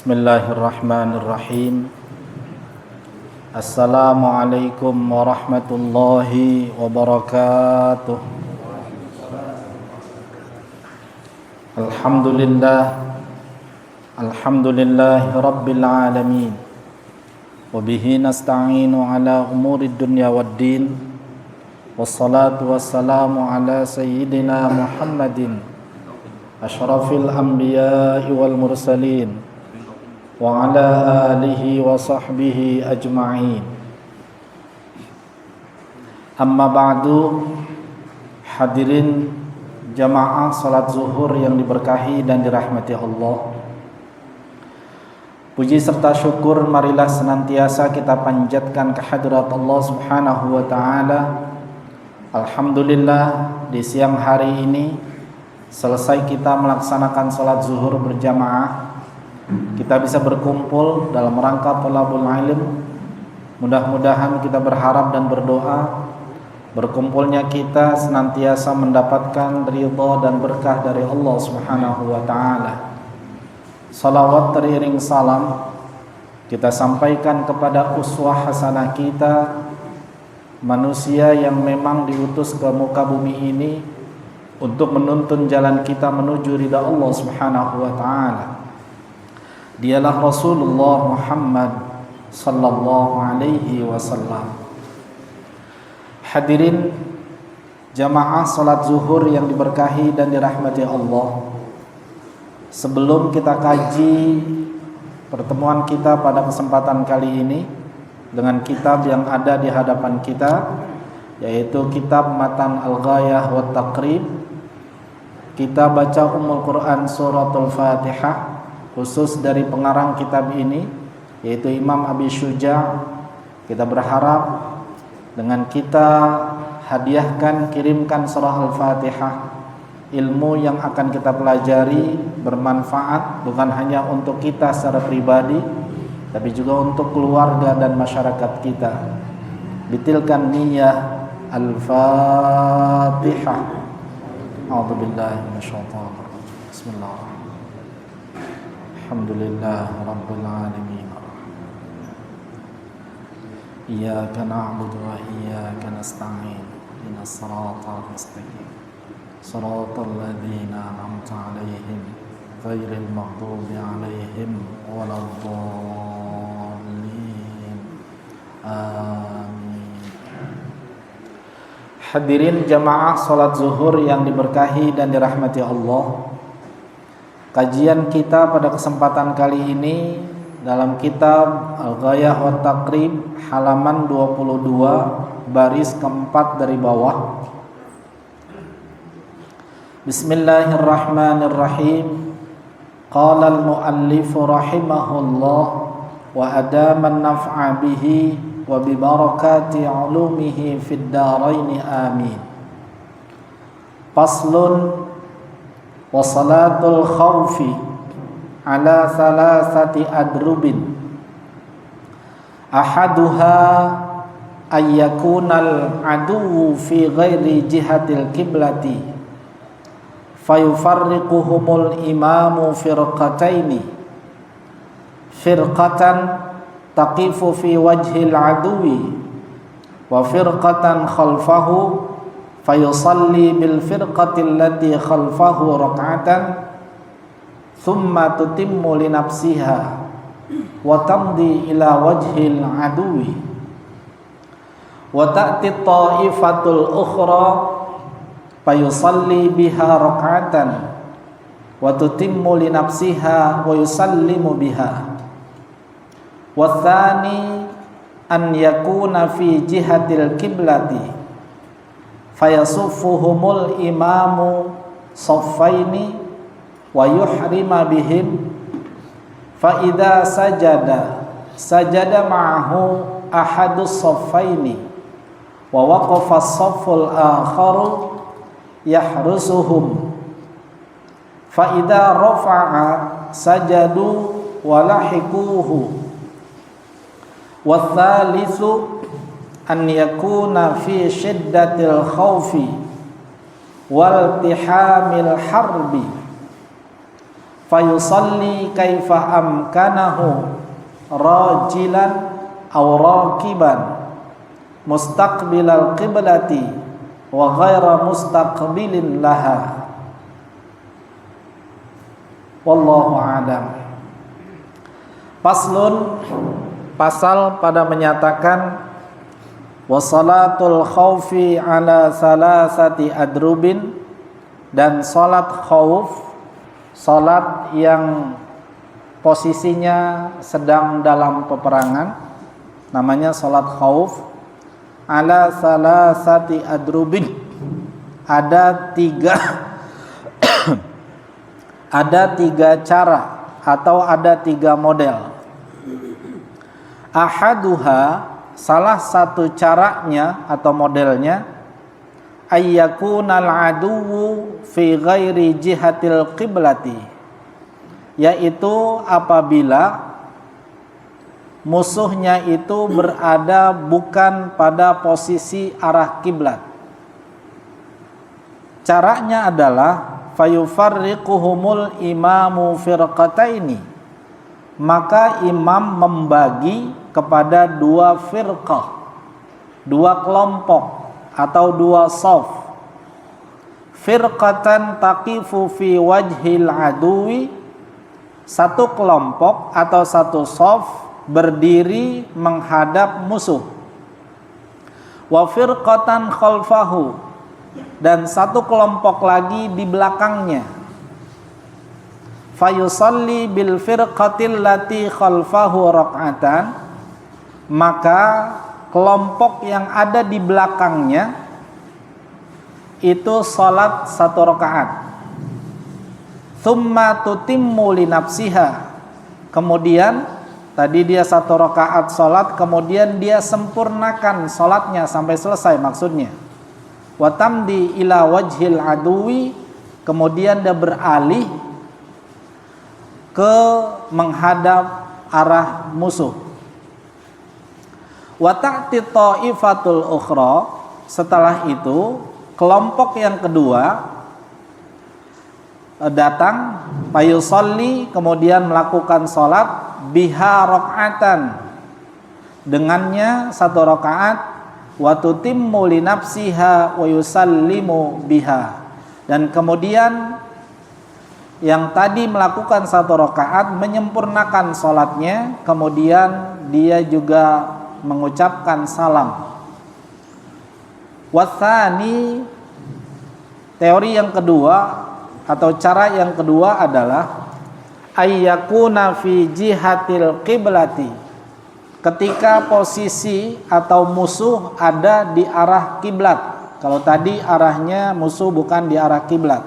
Bismillahirrahmanirrahim. Assalamualaikum warahmatullahi wabarakatuh. Alhamdulillahi rabbil alamin. Wabihi nasta'inu ala umurid dunya waddin. Wassalatu wassalamu ala sayyidina Muhammadin asyrafil anbiya'i wal mursalin wa ala alihi wa sahbihi ajma'in. Amma ba'du. Hadirin jamaah salat zuhur yang diberkahi dan dirahmati Allah, puji serta syukur marilah senantiasa kita panjatkan kehadirat Allah Subhanahu wa ta'ala. Alhamdulillah, di siang hari ini selesai kita melaksanakan salat zuhur berjamaah, kita bisa berkumpul dalam rangka thalabul ilm. Mudah-mudahan kita berharap dan berdoa berkumpulnya kita senantiasa mendapatkan ridha dan berkah dari Allah Subhanahu wa ta'ala. Salawat teriring salam kita sampaikan kepada uswah hasanah kita, manusia yang memang diutus ke muka bumi ini untuk menuntun jalan kita menuju ridha Allah Subhanahu wa ta'ala. Dialah Rasulullah Muhammad sallallahu alaihi wasallam. Hadirin jamaah salat zuhur yang diberkahi dan dirahmati Allah, sebelum kita kaji pertemuan kita pada kesempatan kali ini dengan kitab yang ada di hadapan kita, yaitu kitab Matan Al-Ghayah wa Taqrib, kita baca Ummul Quran Suratul Fatihah, khusus dari pengarang kitab ini yaitu Imam Abi Syuja'. Kita berharap dengan kita hadiahkan, kirimkan surah Al-Fatihah, ilmu yang akan kita pelajari bermanfaat bukan hanya untuk kita secara pribadi, tapi juga untuk keluarga dan masyarakat kita. Bitilkan niyah. Al-Fatihah. A'udzubillahi minasyaitonir rajim. Bismillahirrahmanirrahim. Alhamdulillah rabbil alamin. Iyyaka na'budu wa iyyaka nasta'in. Ihdinas siratal mustaqim. Siratal ladzina an'amta 'alaihim ghairil maghdubi 'alaihim waladdallin. Amin. Hadirin jamaah salat zuhur yang diberkahi dan dirahmati Allah, kajian kita pada kesempatan kali ini dalam kitab Al-Ghayah wa Taqrib, halaman 22, baris keempat dari bawah. Bismillahirrahmanirrahim. Qala al-muallif rahimahullah wa adama an-naf'a bihi wa bi barakati 'ulumihi fid dharain amin. Faslun. Wa salatul khawfi ala thalathati adrubin. Ahaduha ayyakunal aduwu fi ghairi jihatil kiblati fayufarriquhumul imamu firqataini, firqatan taqifu fi wajhil aduwi wa firqatan khalfahu fayusalli bil firqati allati khalfahu rak'atan thumma tutimmu li nafsiha wa tamdi ila wajhil aduwi wa ta'ti ta'ifatul ukhra fayusalli biha rak'atan wa tutimmu li nafsiha wa yusallimu biha. Wa tsani an yakuna fi jihatil kiblati fayasuffuhumul imamu saffaini wa yuhrima bihim fa idza sajada ma'ahu ahadus saffaini wa waqafa as-safful akharu yahrusuhum fa idza rafa'a sajadu wa lahikuhu. Wa tsalitsu an yakuna fi shiddatil khawfi wal tihamil harbi fayusalli kaifa amkanahu rajilan aw rakiban mustaqbilal qiblati wa ghaira mustaqbilin laha. Wallahu a'lam. Faslun, pasal pada menyatakan wasalatul khaufi ala salasati adrubin, dan salat khauf, salat yang posisinya sedang dalam peperangan, namanya salat khauf. Ala salasati adrubin, ada tiga ada tiga cara atau ada tiga model. Ahaduha, salah satu caranya atau modelnya, ayyakunal aduwu fi ghairi jihatil qiblati, yaitu apabila musuhnya itu berada bukan pada posisi arah kiblat. Caranya adalah fayufarriquhumul imamu firqataini, maka imam membagi kepada dua firqah, dua kelompok atau dua shaf. Firqatan taqifu fi wajhil aduwi, satu kelompok atau satu shaf berdiri menghadap musuh. Wa firqatan khalfahu, dan satu kelompok lagi di belakangnya. Fayusalli bil firqatil lati khalfahu rak'atan, maka kelompok yang ada di belakangnya itu salat satu rakaat. Tsumma tutimmu li nafsiha, kemudian tadi dia satu rakaat salat, kemudian dia sempurnakan salatnya sampai selesai maksudnya. Wa tamdi ila wajhil aduwi, kemudian dia beralih ke menghadap arah musuh. Wa ta'ti ta'ifatul ukhra, setelah itu kelompok yang kedua datang, fayusalli, kemudian melakukan salat, biha rak'atan, dengannya satu rakaat, wa tutimmu li nafsiha wa yusallimu biha, dan kemudian yang tadi melakukan satu rakaat menyempurnakan salatnya, kemudian dia juga mengucapkan salam. Watsani, teori yang kedua atau cara yang kedua adalah ayyakuna fi jihatil qiblati, ketika posisi atau musuh ada di arah kiblat. Kalau tadi arahnya musuh bukan di arah kiblat.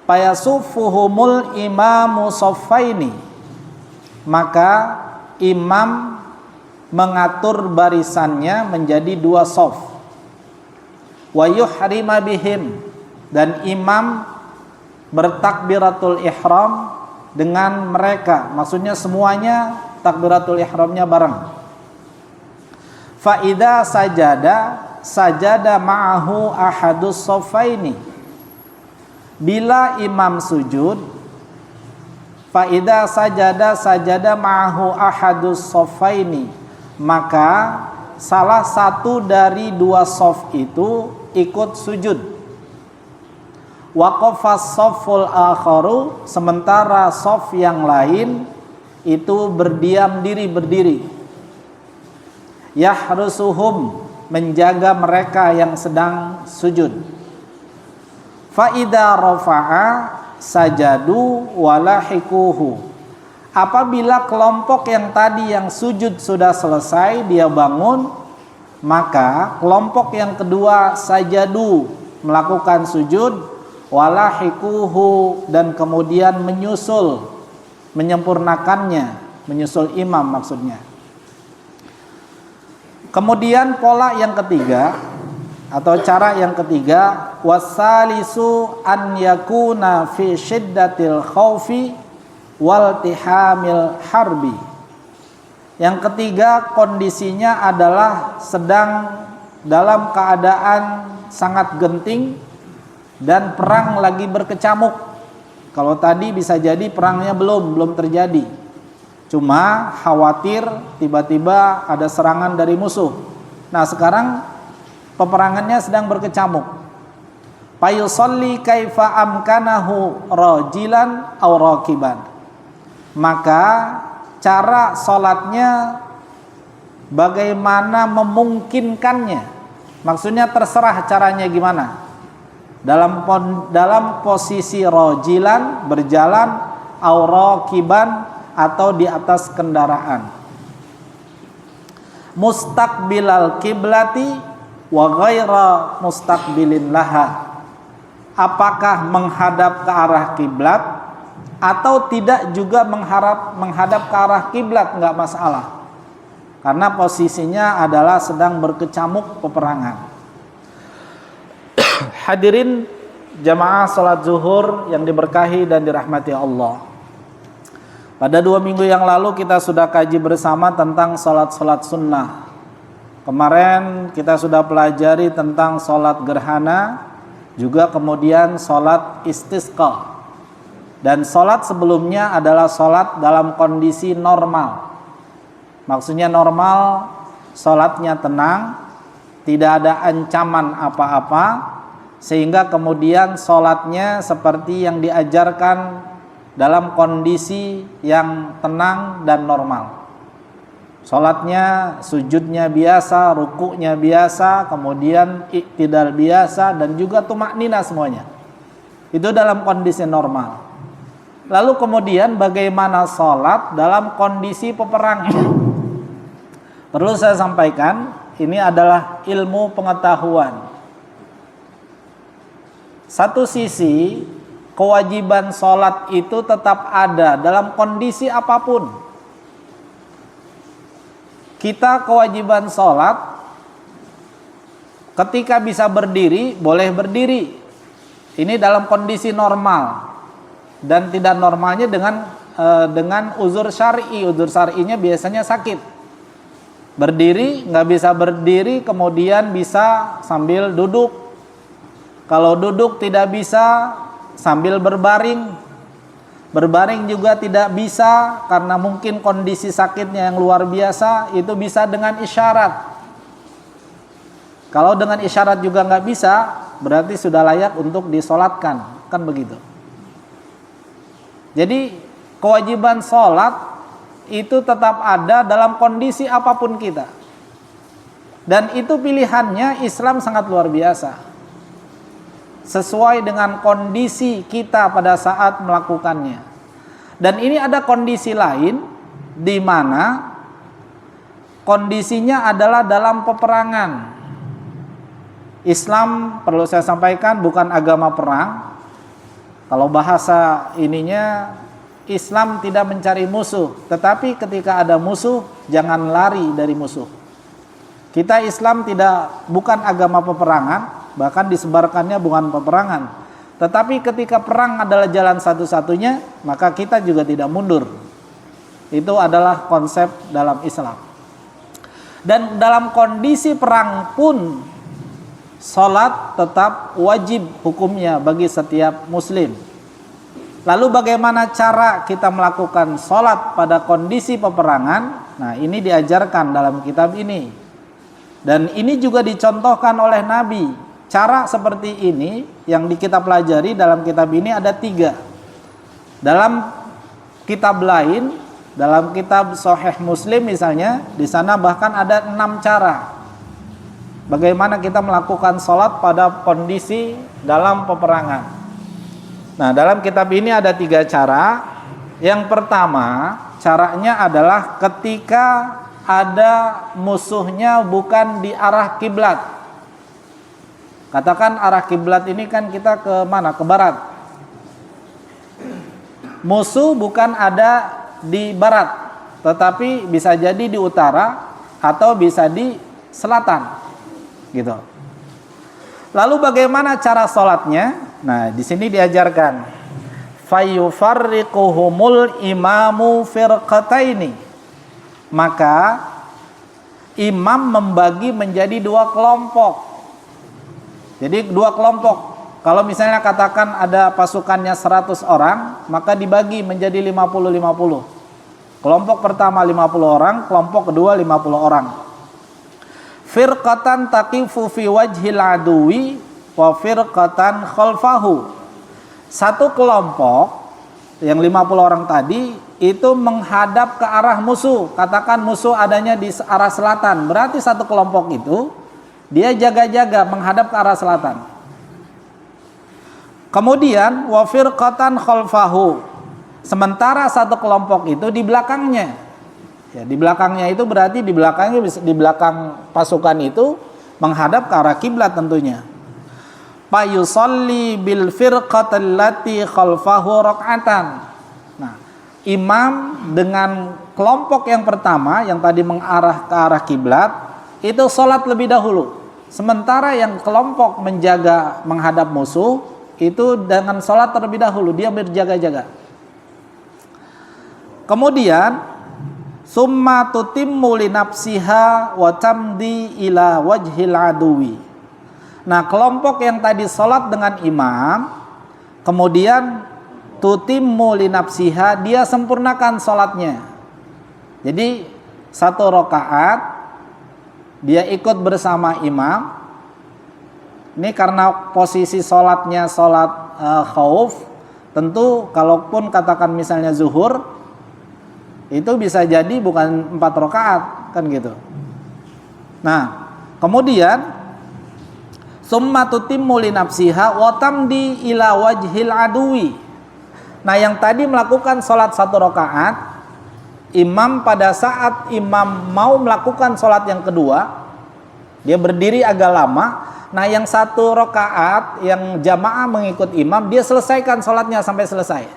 Payasufuhumul imamu saffaini, maka imam mengatur barisannya menjadi dua shaf. Wa yuhrima bihim, dan imam bertakbiratul ihram dengan mereka, maksudnya semuanya takbiratul ihramnya bareng. Fa idza sajada ma'ahu ahadus shaffaini, bila imam sujud, fa idza sajada ma'ahu ahadus shaffaini, maka salah satu dari dua shaf itu ikut sujud. Waqafas shafful akharu, sementara shaf yang lain itu berdiam diri, berdiri. Yahrusuhum, menjaga mereka yang sedang sujud. Fa idza rafa'a sajadu walahikuhu, apabila kelompok yang tadi yang sujud sudah selesai, dia bangun, maka kelompok yang kedua sajadu, melakukan sujud, walahikuhu, dan kemudian menyusul, menyempurnakannya, menyusul imam maksudnya. Kemudian pola yang ketiga atau cara yang ketiga, wasalisu an yakuna fi syiddatil khaufi wal tihamil harbi. Yang ketiga, kondisinya adalah sedang dalam keadaan sangat genting dan perang lagi berkecamuk. Kalau tadi bisa jadi perangnya belum terjadi. Cuma khawatir tiba-tiba ada serangan dari musuh. Nah, sekarang peperangannya sedang berkecamuk. Fayusalli kaifa amkanahu rajilan aw raqiban. Maka cara salatnya bagaimana memungkinkannya. Maksudnya terserah caranya gimana. Dalam posisi rajilan, berjalan, aw raqiban, atau di atas kendaraan. Mustaqbilal kiblati wa ghaira mustaqbilin laha. Apakah menghadap ke arah kiblat atau tidak juga menghadap ke arah kiblat, enggak masalah. Karena posisinya adalah sedang berkecamuk peperangan. Hadirin jamaah salat zuhur yang diberkahi dan dirahmati Allah. Pada 2 minggu yang lalu kita sudah kaji bersama tentang salat-salat sunnah. Kemarin kita sudah pelajari tentang salat gerhana, juga kemudian salat istisqa. Dan salat sebelumnya adalah salat dalam kondisi normal. Maksudnya normal, salatnya tenang, tidak ada ancaman apa-apa, sehingga kemudian salatnya seperti yang diajarkan dalam kondisi yang tenang dan normal. Salatnya, sujudnya biasa, rukuknya biasa, kemudian iktidal biasa, dan juga tumaknina semuanya. Itu dalam kondisi normal. Lalu kemudian bagaimana salat dalam kondisi peperangan? Perlu saya sampaikan, ini adalah ilmu pengetahuan. Satu sisi, kewajiban sholat itu tetap ada dalam kondisi apapun. Kita kewajiban sholat, ketika bisa berdiri, boleh berdiri. Ini dalam kondisi normal. Dan tidak normalnya dengan uzur syar'i. Uzur syar'inya biasanya sakit. Berdiri, nggak bisa berdiri, kemudian bisa sambil duduk. Kalau duduk tidak bisa, sambil berbaring. Berbaring juga tidak bisa karena mungkin kondisi sakitnya yang luar biasa. Itu bisa dengan isyarat. Kalau dengan isyarat juga nggak bisa, berarti sudah layak untuk disolatkan. Kan begitu. Jadi kewajiban sholat itu tetap ada dalam kondisi apapun kita. Dan itu pilihannya Islam sangat luar biasa. Sesuai dengan kondisi kita pada saat melakukannya. Dan ini ada kondisi lain di mana kondisinya adalah dalam peperangan. Islam, perlu saya sampaikan, bukan agama perang. Kalau bahasa ininya, Islam tidak mencari musuh, tetapi ketika ada musuh jangan lari dari musuh. Kita Islam bukan agama peperangan. Bahkan disebarkannya bukan peperangan, tetapi ketika perang adalah jalan satu-satunya, maka kita juga tidak mundur. Itu adalah konsep dalam Islam. Dan dalam kondisi perang pun, sholat tetap wajib hukumnya bagi setiap muslim. Lalu bagaimana cara kita melakukan sholat pada kondisi peperangan? Nah, ini diajarkan dalam kitab ini. Dan ini juga dicontohkan oleh Nabi. Cara seperti ini yang kita pelajari dalam kitab ini ada 3. Dalam kitab lain, dalam kitab Sahih Muslim misalnya, di sana bahkan ada 6 cara. Bagaimana kita melakukan sholat pada kondisi dalam peperangan. Nah, dalam kitab ini ada 3 cara. Yang pertama, caranya adalah ketika ada musuhnya bukan di arah kiblat. Katakan arah kiblat ini kan kita ke mana? Ke barat. Musuh bukan ada di barat, tetapi bisa jadi di utara atau bisa di selatan, gitu. Lalu bagaimana cara sholatnya? Nah, di sini diajarkan. Fayufarriquhumul imamu firqataini. Maka imam membagi menjadi 2 kelompok. Jadi 2 kelompok. Kalau misalnya katakan ada pasukannya 100 orang, maka dibagi menjadi 50-50. Kelompok pertama 50 orang, kelompok kedua 50 orang. Firqatan taqifu fi wajhil aduwi wa firqatan khalfahu. Satu kelompok yang 50 orang tadi itu menghadap ke arah musuh. Katakan musuh adanya di arah selatan, berarti satu kelompok itu dia jaga-jaga menghadap ke arah selatan. Kemudian wa firqatan khalfahu, sementara satu kelompok itu di belakangnya. Ya, di belakangnya itu berarti di belakang pasukan itu menghadap ke arah kiblat tentunya. Payusalli bil firqatil lati khalfahu rak'atan. Nah, imam dengan kelompok yang pertama yang tadi mengarah ke arah kiblat itu salat lebih dahulu. Sementara yang kelompok menjaga menghadap musuh itu dengan salat terlebih dahulu, dia berjaga-jaga. Kemudian summa tutimmu li nafsiha wa tamdi ila wajhil aduwi. Nah, kelompok yang tadi salat dengan imam, kemudian tutimmu li nafsiha, dia sempurnakan salatnya. Jadi satu rakaat dia ikut bersama imam. Ini karena posisi salatnya salat khauf, tentu kalaupun katakan misalnya zuhur, itu bisa jadi bukan 4 rakaat kan gitu. Nah, kemudian summa tutimmu li nafsiha wa tamdi ila wajhil aduwi. Nah, yang tadi melakukan salat 1 rakaat, imam pada saat imam mau melakukan salat yang kedua, dia berdiri agak lama. Nah, yang 1 rakaat yang jamaah mengikut imam, dia selesaikan salatnya sampai selesai.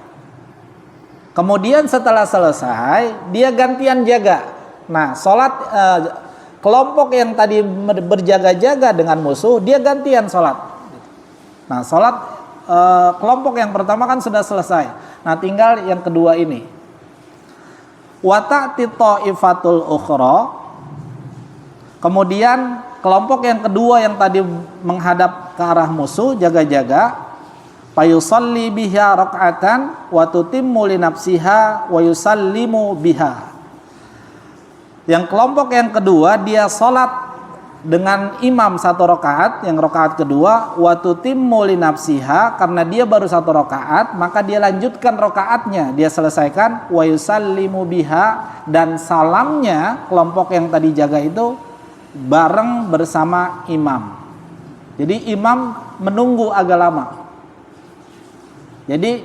Kemudian setelah selesai, dia gantian jaga. Nah, salat kelompok yang tadi berjaga-jaga dengan musuh, dia gantian salat. Nah, salat kelompok yang pertama kan sudah selesai. Nah, tinggal yang kedua ini. Wa ta'ti ta'ifatul ukhra. Kemudian kelompok yang kedua yang tadi menghadap ke arah musuh, jaga-jaga, payusalli biha rak'atan wa tutimmu li nafsiha wa yusallimu biha. Yang kelompok yang kedua dia salat dengan imam 1 rakaat, yang rakaat kedua wa tutimmu li nafsiha, karena dia baru 1 rakaat, maka dia lanjutkan rakaatnya, dia selesaikan wa yusallimu biha, dan salamnya kelompok yang tadi jaga itu bareng bersama imam. Jadi imam menunggu agak lama. Jadi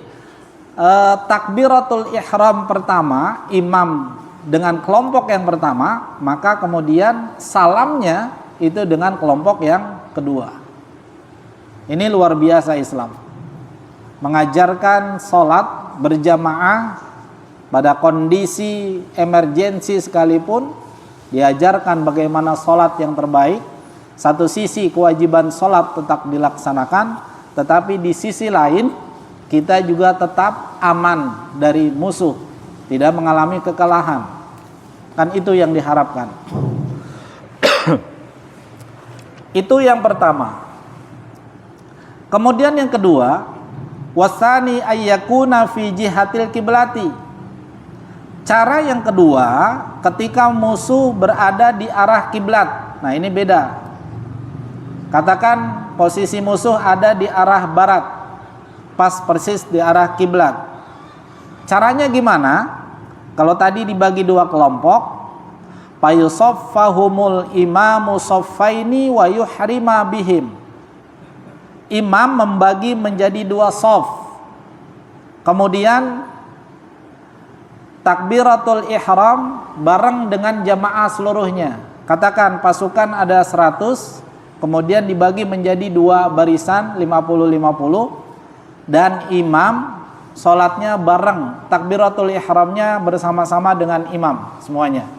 takbiratul ihram pertama imam dengan kelompok yang pertama, maka kemudian salamnya itu dengan kelompok yang kedua. Ini luar biasa Islam, mengajarkan sholat berjamaah pada kondisi emergensi sekalipun. Diajarkan bagaimana sholat yang terbaik. Satu sisi kewajiban sholat tetap dilaksanakan, tetapi di sisi lain kita juga tetap aman dari musuh, tidak mengalami kekalahan. Kan itu yang diharapkan. Itu yang pertama. Kemudian yang kedua, wasani ayyakuna fi jihatil kiblati. Cara yang kedua, ketika musuh berada di arah kiblat. Nah, ini beda. Katakan posisi musuh ada di arah barat, pas persis di arah kiblat. Caranya gimana? Kalau tadi dibagi 2 kelompok, payusaffahumul imamu saffaini wa yuhrima bihim. Imam membagi menjadi 2 shaf. Kemudian takbiratul ihram bareng dengan jamaah seluruhnya. Katakan pasukan ada 100, kemudian dibagi menjadi 2 barisan 50-50, dan imam sholatnya bareng, takbiratul ihramnya bersama-sama dengan imam semuanya.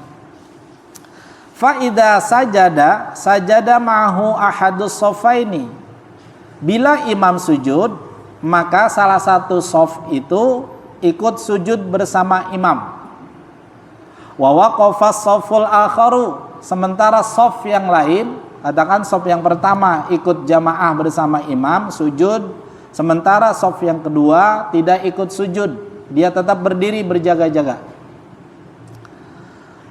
Fa'idha sajada ma'ahu ahadus sofaini. Bila imam sujud, maka salah satu shaf itu ikut sujud bersama imam. Wa waqafa shaful akharu, sementara shaf yang lain katakan saf yang pertama ikut jamaah bersama imam sujud, sementara saf yang kedua tidak ikut sujud, dia tetap berdiri berjaga-jaga.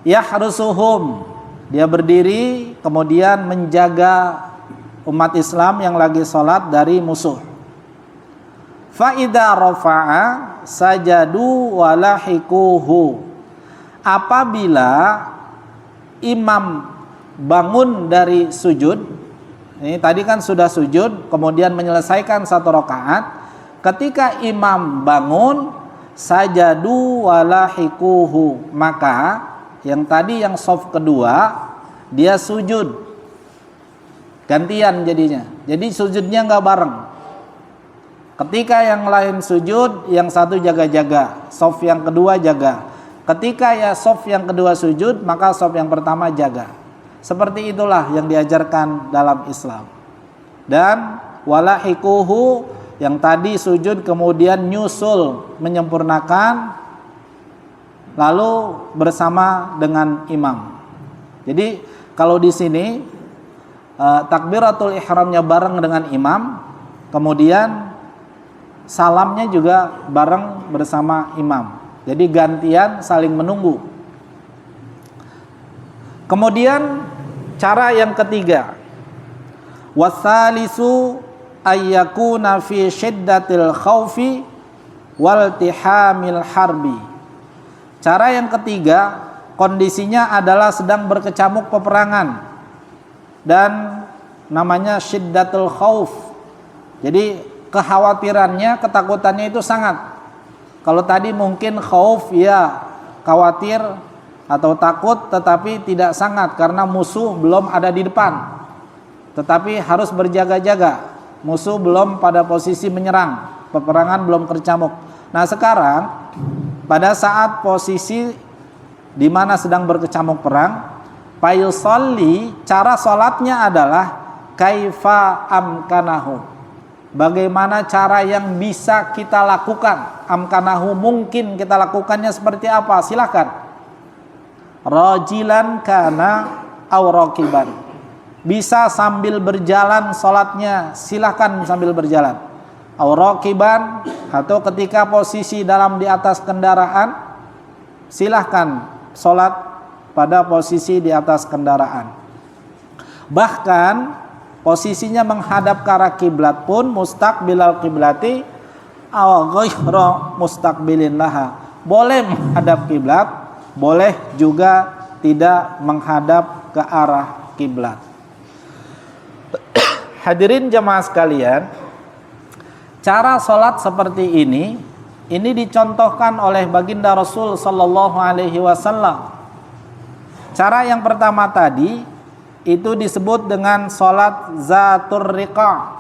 Yahrusuhum, dia berdiri kemudian menjaga umat Islam yang lagi sholat dari musuh. Fa idza rafa'a sajadu walahikuhu, apabila imam bangun dari sujud, ini tadi kan sudah sujud kemudian menyelesaikan satu rakaat, ketika imam bangun sajadu walahikuhu, maka yang tadi yang shaf kedua dia sujud gantian jadinya, jadi sujudnya nggak bareng. Ketika yang lain sujud, yang satu jaga-jaga, shaf yang kedua jaga. Ketika ya shaf yang kedua sujud, maka shaf yang pertama jaga. Seperti itulah yang diajarkan dalam Islam. Dan walahikuhu, yang tadi sujud kemudian nyusul menyempurnakan, lalu bersama dengan imam. Jadi kalau di sini takbiratul ihramnya bareng dengan imam, kemudian salamnya juga bareng bersama imam. Jadi gantian saling menunggu. Kemudian cara yang ketiga, wasalisu ayyakuna fi syiddatil khaufi wal tihamil harbi. Cara yang ketiga, kondisinya adalah sedang berkecamuk peperangan dan namanya syiddatul khauf. Jadi kekhawatirannya, ketakutannya itu sangat. Kalau tadi mungkin khauf, ya khawatir atau takut, tetapi tidak sangat karena musuh belum ada di depan. Tetapi harus berjaga-jaga, musuh belum pada posisi menyerang, peperangan belum tercamuk. Nah sekarang pada saat posisi di mana sedang berkecamuk perang, fayusalli, cara salatnya adalah kaifa amkanahu, bagaimana cara yang bisa kita lakukan. Amkanahu, mungkin kita lakukannya seperti apa, silakan. Rajilan kana aw raqiban, bisa sambil berjalan salatnya, silakan sambil berjalan. Aw raqiban, atau ketika posisi dalam di atas kendaraan, silahkan sholat pada posisi di atas kendaraan. Bahkan posisinya menghadap ke arah kiblat pun mustaqbilal kiblati aw ghairu mustaqbilin laha, boleh menghadap kiblat, boleh juga tidak menghadap ke arah kiblat. Hadirin jemaah sekalian, cara sholat seperti ini dicontohkan oleh baginda Rasul sallallahu alaihi wasallam. Cara yang pertama tadi itu disebut dengan sholat zatur riqa.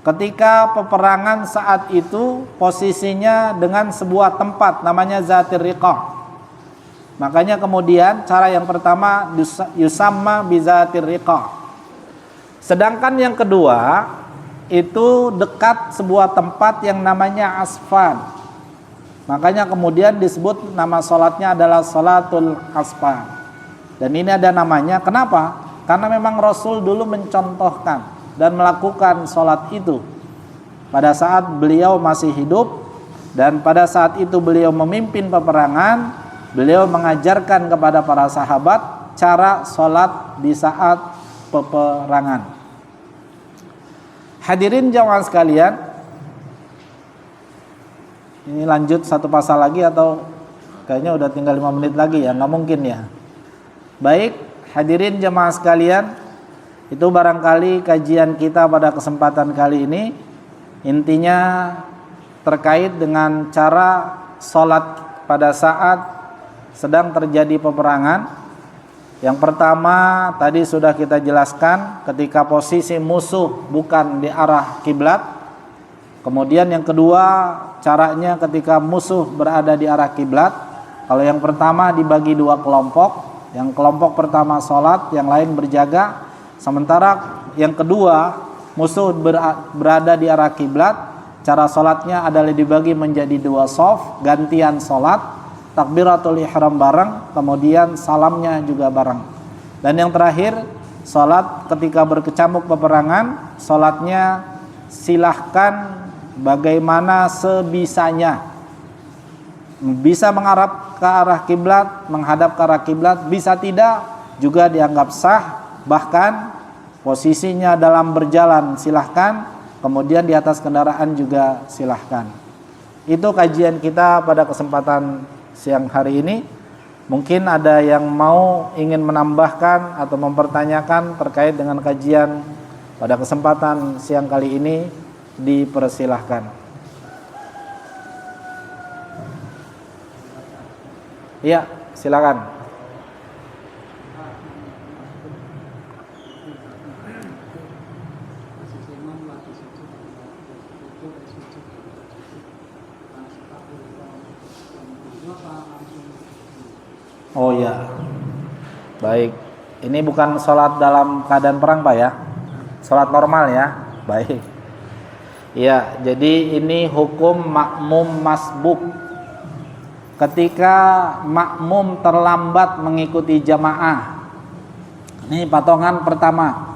Ketika peperangan saat itu posisinya dengan sebuah tempat namanya zatir riqa. Makanya kemudian cara yang pertama yusamma bizatir riqa. Sedangkan yang kedua itu dekat sebuah tempat yang namanya asfan. Makanya kemudian disebut nama sholatnya adalah sholatul asfan. Dan ini ada namanya, kenapa? Karena memang Rasul dulu mencontohkan dan melakukan sholat itu pada saat beliau masih hidup. Dan pada saat itu beliau memimpin peperangan, beliau mengajarkan kepada para sahabat cara sholat di saat peperangan. Hadirin jamaah sekalian, ini lanjut satu pasal lagi atau kayaknya udah tinggal 5 menit lagi ya, nggak mungkin ya. Baik, hadirin jamaah sekalian, itu barangkali kajian kita pada kesempatan kali ini intinya terkait dengan cara sholat pada saat sedang terjadi peperangan. Yang pertama tadi sudah kita jelaskan, ketika posisi musuh bukan di arah kiblat. Kemudian yang kedua, caranya ketika musuh berada di arah kiblat. Kalau yang pertama dibagi 2 kelompok. Yang kelompok pertama sholat, yang lain berjaga. Sementara yang kedua, musuh berada di arah kiblat. Cara sholatnya adalah dibagi menjadi 2 shaf, gantian sholat. Takbiratul ihram bareng, kemudian salamnya juga bareng. Dan yang terakhir, sholat ketika berkecamuk peperangan, sholatnya silahkan bagaimana sebisanya. Bisa menghadap ke arah kiblat, menghadap ke arah kiblat, bisa tidak juga dianggap sah. Bahkan posisinya dalam berjalan silahkan, kemudian di atas kendaraan juga silahkan. Itu kajian kita pada kesempatan siang hari ini. Mungkin ada yang mau ingin menambahkan atau mempertanyakan terkait dengan kajian pada kesempatan siang kali ini, dipersilahkan. Iya, silakan. Oh ya, baik. Ini bukan sholat dalam keadaan perang Pak ya, sholat normal ya. Baik. Ya, jadi ini hukum makmum masbuk. Ketika makmum terlambat mengikuti jamaah, ini patongan pertama.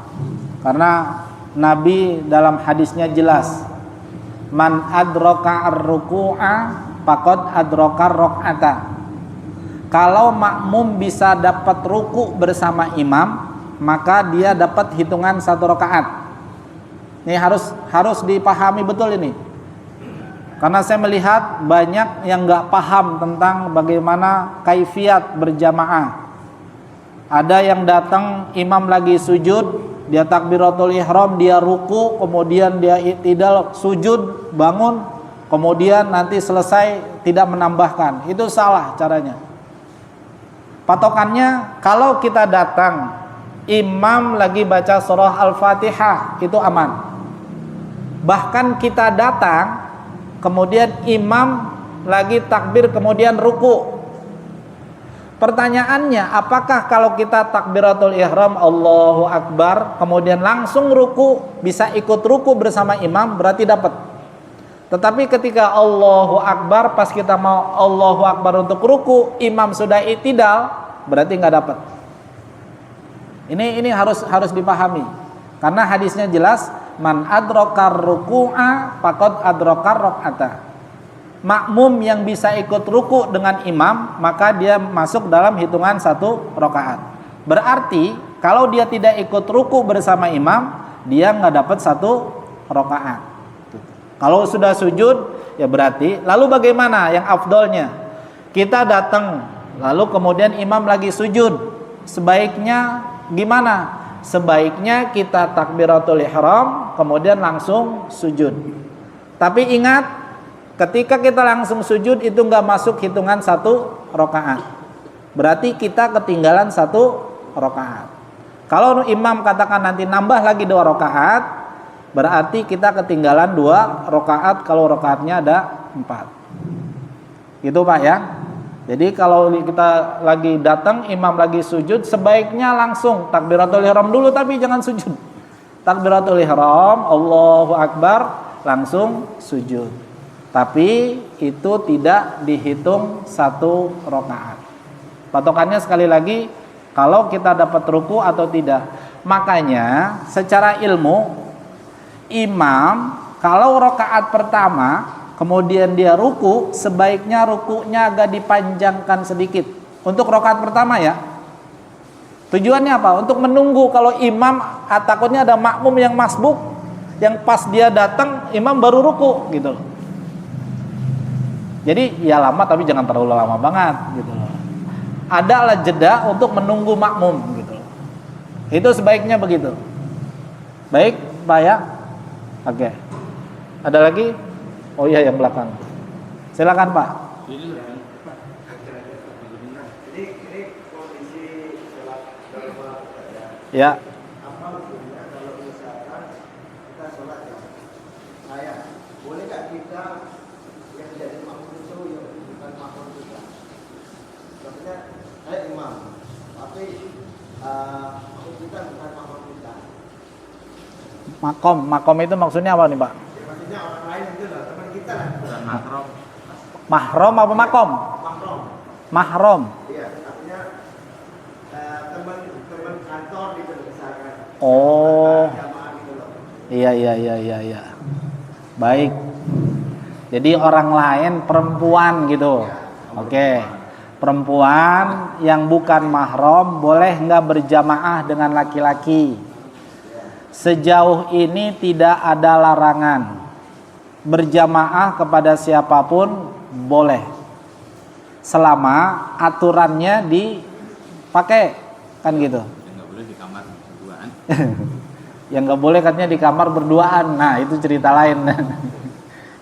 Karena Nabi dalam hadisnya jelas, man adraka ar-ruku'a faqad adraka ar-rak'ata. Kalau makmum bisa dapat ruku bersama imam, maka dia dapat hitungan 1 rakaat. Ini harus dipahami betul ini. Karena saya melihat banyak yang nggak paham tentang bagaimana kaifiat berjamaah. Ada yang datang imam lagi sujud, dia takbiratul ihram, dia ruku, kemudian dia i'tidal, sujud, bangun, kemudian nanti selesai tidak menambahkan. Itu salah caranya. Patokannya kalau kita datang imam lagi baca surah Al-Fatihah, itu aman. Bahkan kita datang kemudian imam lagi takbir kemudian ruku. Pertanyaannya, apakah kalau kita takbiratul ihram Allahu Akbar kemudian langsung ruku, bisa ikut ruku bersama imam, berarti dapat. Tetapi ketika Allahu Akbar, pas kita mau Allahu Akbar untuk ruku, imam sudah i'tidal, berarti nggak dapat. Ini harus dipahami. Karena hadisnya jelas, man adrakar ruku'a faqad adrakar rak'ata. Makmum yang bisa ikut ruku dengan imam, maka dia masuk dalam hitungan 1 rakaat. Berarti kalau dia tidak ikut ruku bersama imam, dia nggak dapat 1 rakaat. Kalau sudah sujud, ya berarti. Lalu bagaimana yang afdolnya? Kita datang, lalu kemudian imam lagi sujud. Sebaiknya gimana? Sebaiknya kita takbiratul ihram, kemudian langsung sujud. Tapi ingat, ketika kita langsung sujud itu nggak masuk hitungan 1 rakaat. Berarti kita ketinggalan 1 rakaat. Kalau imam katakan nanti nambah lagi 2 rakaat, berarti kita ketinggalan 2 rakaat kalau rakaatnya ada 4. Gitu Pak ya. Jadi kalau kita lagi datang imam lagi sujud, sebaiknya langsung takbiratul ihram dulu, tapi jangan sujud. Takbiratul ihram, Allahu Akbar, langsung sujud. Tapi itu tidak dihitung 1 rakaat. Patokannya sekali lagi, kalau kita dapat ruku atau tidak. Makanya secara ilmu, imam kalau rakaat pertama kemudian dia ruku, sebaiknya rukunya agak dipanjangkan sedikit. Untuk rakaat pertama ya. Tujuannya apa? Untuk menunggu kalau imam, takutnya ada makmum yang masbuk, yang pas dia datang imam baru ruku gitu. Jadi ya lama, tapi jangan terlalu lama banget gitu. Adalah jeda untuk menunggu makmum gitu. Itu sebaiknya begitu. Baik Pak ya. Oke. Ada lagi? Oh iya, yang belakang. Silakan Pak. Ini kondisi sholat dalam Ya. apa hukumnya kalau misalkan kita sholat ya? Saya boleh nggak kita yang jadi makmum itu yang bukan makmum kita? Maksudnya saya imam, tapi makmum kita bukan makmum kita. Makom itu maksudnya apa nih Pak? Ya, maksudnya orang lain itu lah, teman kita lah. Bukan mahram. Mahram apa makom? Mahram. Mahram. Iya, artinya teman kantor gitu misalkan. Oh, jamaah gitu loh. iya. Baik. Jadi orang lain perempuan gitu. Oke. Perempuan yang bukan mahram boleh nggak berjamaah dengan laki-laki. Sejauh ini tidak ada larangan. Berjamaah kepada siapapun boleh. Selama aturannya dipakai, kan gitu. Yang nggak boleh di kamar berduaan. Yang nggak boleh katanya di kamar berduaan. Nah, itu cerita lain.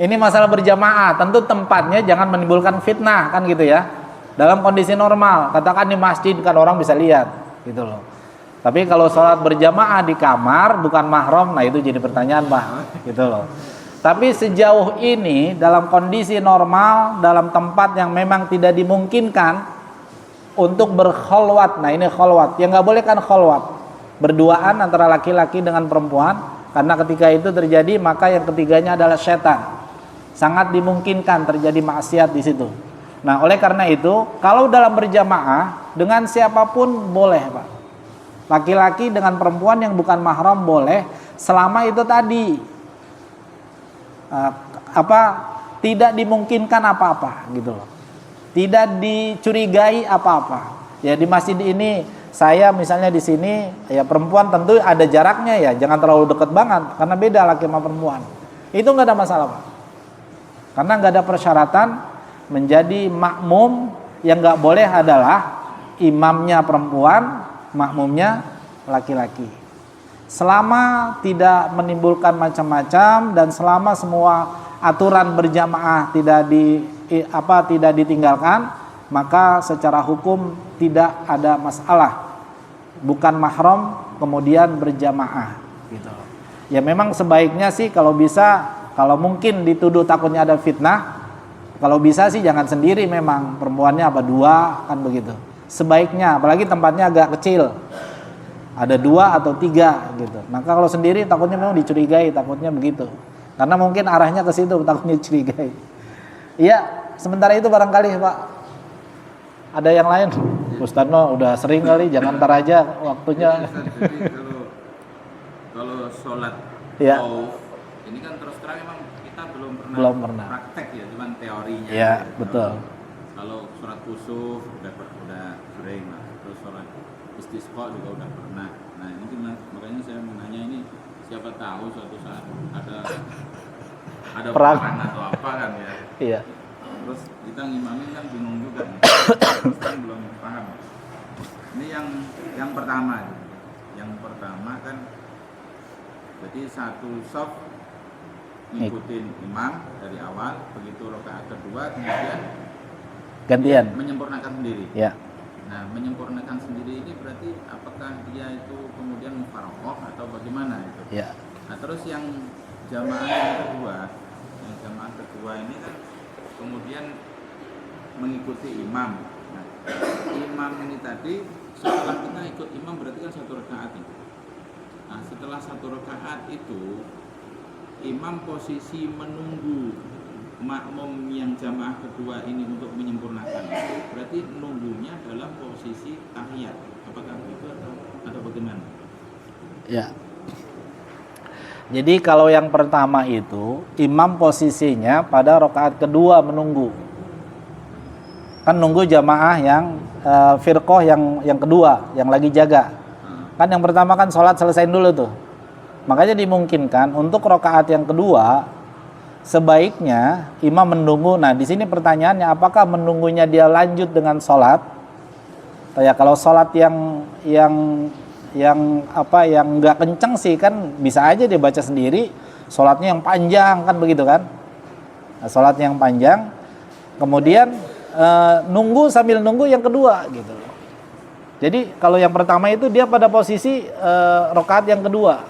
Ini masalah berjamaah, tentu tempatnya jangan menimbulkan fitnah, kan gitu ya. Dalam kondisi normal, katakan di masjid kan orang bisa lihat, gitu loh. Tapi kalau sholat berjamaah di kamar bukan mahram, nah itu jadi pertanyaan, Pak, gitu loh. Tapi sejauh ini dalam kondisi normal, dalam tempat yang memang tidak dimungkinkan untuk berkholwat. Nah, ini kholwat. Yang nggak boleh kan kholwat, berduaan antara laki-laki dengan perempuan, karena ketika itu terjadi maka yang ketiganya adalah setan. Sangat dimungkinkan terjadi maksiat di situ. Nah, oleh karena itu, kalau dalam berjamaah dengan siapapun boleh, Pak. Laki-laki dengan perempuan yang bukan mahram boleh, selama itu tadi tidak dimungkinkan apa-apa, gitu loh. Tidak dicurigai apa-apa. Ya, di masjid ini saya misalnya di sini, ya perempuan tentu ada jaraknya ya, jangan terlalu dekat banget karena beda laki sama perempuan. Itu nggak ada masalah, Pak. Karena nggak ada persyaratan menjadi makmum. Yang nggak boleh adalah imamnya perempuan, makmumnya laki-laki. Selama tidak menimbulkan macam-macam dan selama semua aturan berjamaah tidak ditinggalkan, maka secara hukum tidak ada masalah. Bukan mahram kemudian berjamaah, gitu. Ya memang sebaiknya sih kalau bisa, kalau mungkin dituduh takutnya ada fitnah, kalau bisa sih jangan sendiri, memang perempuannya dua, kan begitu. Sebaiknya, apalagi tempatnya agak kecil, ada 2 atau 3 gitu. Maka kalau sendiri takutnya memang dicurigai, takutnya begitu. Karena mungkin arahnya ke situ, takutnya dicurigai. Iya, sementara itu barangkali Pak, ada yang lain. Ustadz udah sering kali, jangan ntar aja waktunya. Jadi kalau sholat Ya. Ini kan terus terang emang kita belum pernah praktek ya, cuman teorinya. Ya, betul. Kalau sholat kusuf udah sering lah, terus sholat istisqa juga udah pernah. Nah ini gimana? Makanya saya menanya ini, siapa tahu suatu saat ada Perang atau apa kan ya. Iya. Terus kita ngimamin kan bingung juga nih. Kan belum paham. Ini yang pertama. Yang pertama kan jadi satu shaf ngikutin imam dari awal, begitu rakaat kedua kemudian Gantian. menyempurnakan sendiri. Ya. Nah, menyempurnakan sendiri ini berarti apakah dia itu kemudian mufarokoh atau bagaimana itu? Ya. Nah, terus yang jamaah kedua ini kan kemudian mengikuti imam. Nah, imam ini tadi setelah kita ikut imam berarti kan 1 rakaat itu. Nah, setelah 1 rakaat itu imam posisi menunggu makmum yang jamaah kedua ini untuk menyempurnakan itu, berarti nunggunya dalam posisi tahiyat. Apakah itu atau bagaimana? Ya. Jadi kalau yang pertama itu imam posisinya pada rakaat kedua menunggu. Kan nunggu jamaah yang firqoh yang kedua yang lagi jaga. Kan yang pertama kan sholat selesaiin dulu tuh. Makanya dimungkinkan untuk rakaat yang kedua sebaiknya imam menunggu. Nah, di sini pertanyaannya, apakah menunggunya dia lanjut dengan sholat? Ya kalau sholat yang nggak kenceng sih kan bisa aja dia baca sendiri, sholatnya yang panjang kan begitu kan? Nah, sholatnya yang panjang, kemudian nunggu sambil nunggu yang kedua gitu. Jadi kalau yang pertama itu dia pada posisi rakaat yang kedua.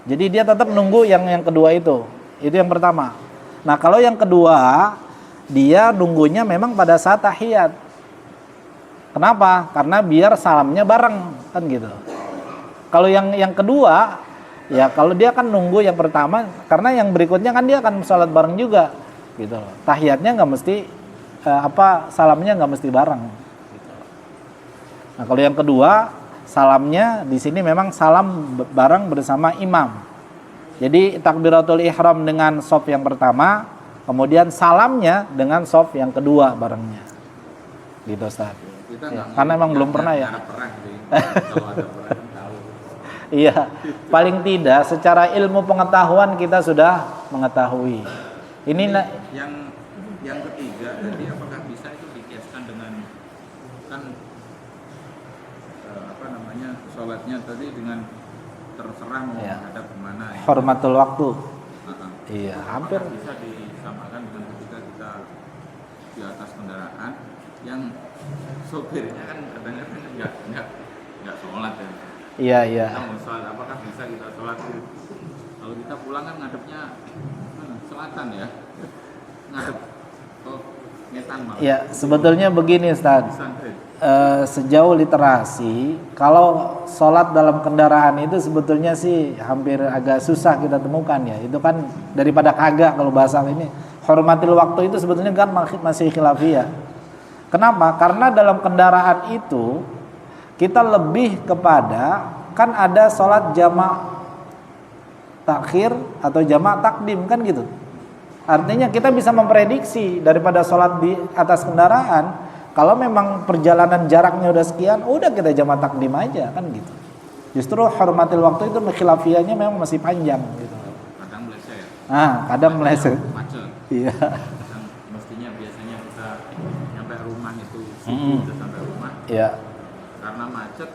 Jadi dia tetap nunggu yang kedua itu yang pertama. Nah kalau yang kedua dia nunggunya memang pada saat tahiyat. Kenapa? Karena biar salamnya bareng kan gitu. Kalau yang kedua ya kalau dia kan nunggu yang pertama karena yang berikutnya kan dia akan sholat bareng juga gitu. Tahiyatnya nggak mesti salamnya nggak mesti bareng. Gitu. Nah kalau yang kedua salamnya di sini memang salam bareng bersama imam. Jadi takbiratul ihram dengan shaf yang pertama, kemudian salamnya dengan shaf yang kedua barengnya. Gitu Ustaz. Kita Ya, nggak karena emang belum pernah ya. nggak ada perang sih. Kalau ada perang kan tahu. Iya, paling tidak secara ilmu pengetahuan kita sudah mengetahui. Ini yang ketiga tadi apakah bisa itu dikiaskan dengan kan sholatnya tadi dengan terserah mau Ya. menghadap kemana ya. hormatul waktu. Heeh. Iya, hampir. Apakah bisa disamakan dengan ketika kita di atas kendaraan yang sopirnya kan kadang-kadang nggak sholat ya. Iya, iya. Kita mau sholat, apakah bisa kita sholat? Kalau kita pulang kan ngadepnya selatan ya, ngadep ngetan malah. Ya, sebetulnya begini Ustaz. Santai. Sejauh literasi, kalau sholat dalam kendaraan itu sebetulnya sih hampir agak susah kita temukan ya. Itu kan daripada kagak kalau bahasa ini. Hormatil waktu itu sebetulnya kan masih khilafiyah. Kenapa? Karena dalam kendaraan itu kita lebih kepada kan ada sholat jamak takhir atau jamak takdim kan gitu. Artinya kita bisa memprediksi daripada sholat di atas kendaraan. Kalau memang perjalanan jaraknya udah sekian, udah kita jamak takdim aja kan gitu. Justru hormatil waktu itu khilafiyahnya memang masih panjang gitu. Kadang meleset ya. Kadang meleset. Macet. Iya. Kadang mestinya biasanya kita nyampe rumah itu subuh udah sampai rumah. Iya. Karena macet,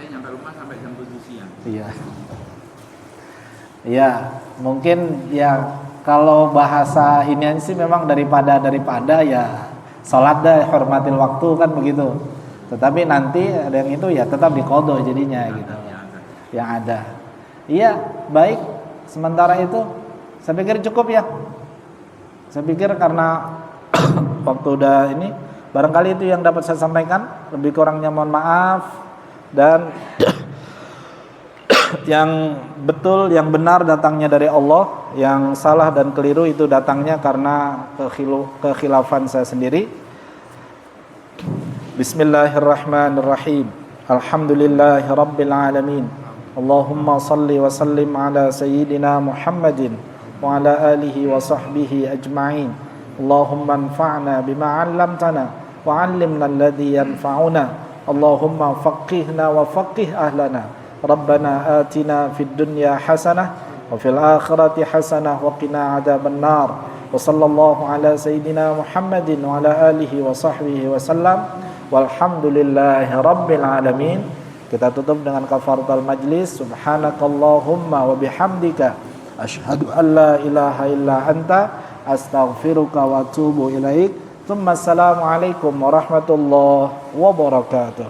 nyampe rumah sampai jam 7 siang. Iya. Iya, mungkin ya kalau bahasa ini sih memang daripada ya sholat dah hormatil waktu kan begitu. Tetapi nanti ada yang itu ya tetap diqadha jadinya gitu. Yang ada. Iya, baik. Sementara itu saya pikir cukup ya. Saya pikir karena waktu udah ini, barangkali itu yang dapat saya sampaikan. Lebih kurangnya mohon maaf dan yang betul, yang benar datangnya dari Allah, yang salah dan keliru itu datangnya karena kekhilafan saya sendiri. Bismillahirrahmanirrahim. Alhamdulillahirabbil alamin. Allahumma salli wa sallim ala sayyidina Muhammadin wa ala alihi wa sahbihi ajma'in. Allahumma anfa'na bima 'allamtana wa 'allimna alladhi yanfa'una. Allahumma faqihna wa faqih ahlana. Rabbana atina fid dunya hasanah wa fil akhirati hasanah wa qina adzaban nar. Wa sallallahu ala sayyidina Muhammadin wa ala alihi wa sahbihi wa sallam. Walhamdulillahi rabbil alamin. Kita tutup dengan kafaratul majlis. Subhanakallahumma wa bihamdika asyhadu an la ilaha illa anta astaghfiruka wa atubu ilaik. Assalamualaikum warahmatullahi wabarakatuh.